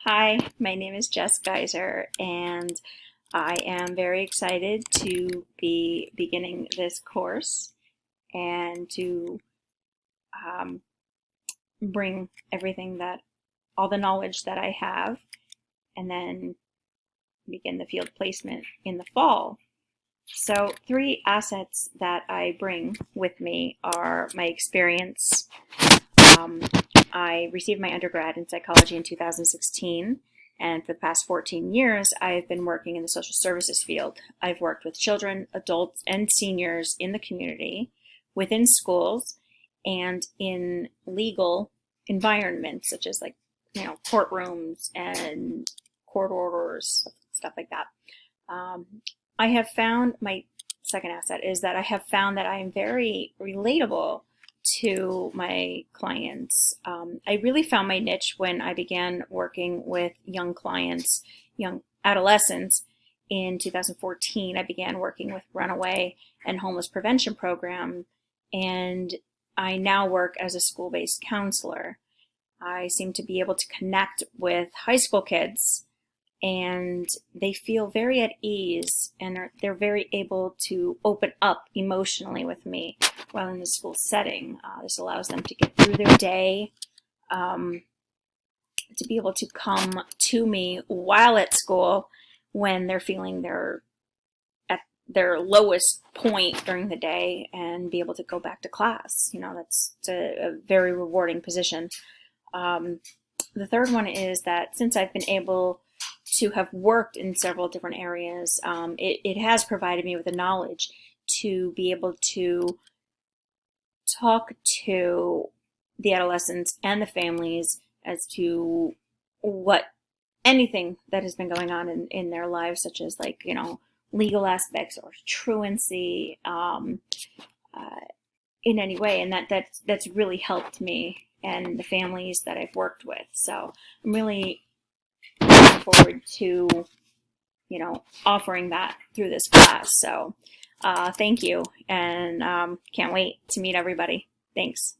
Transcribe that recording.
Hi, my name is Jess Geyser, and I am very excited to be beginning this course and to um, bring all the knowledge that I have, and then begin the field placement in the fall. So, three assets that I bring with me are my experience. Um, I received my undergrad in psychology in 2016, and for the past 14 years, I've been working in the social services field. I've worked with children, adults, and seniors in the community, within schools, and in legal environments, such as courtrooms and court orders, stuff like that. Um, I have found my second asset is that I have found that I am very relatable to my clients. I really found my niche when I began working with young clients, young adolescents. In 2014, I began working with Runaway and Homeless Prevention Program, and I now work as a school-based counselor. I seem to be able to connect with high school kids, and they feel very at ease, and they're very able to open up emotionally with me while in the school setting. This allows them to get through their day, to be able to come to me while at school when they're feeling they're at their lowest point during the day, and be able to go back to class. That's a very rewarding position. The third one is that since I've been able to have worked in several different areas, it has provided me with the knowledge to be able to talk to the adolescents and the families as to what anything that has been going on in their lives, such as legal aspects or truancy, in any way, and that's really helped me and the families that I've worked with. So I'm really looking forward to offering that through this class. So thank you, and can't wait to meet everybody. Thanks.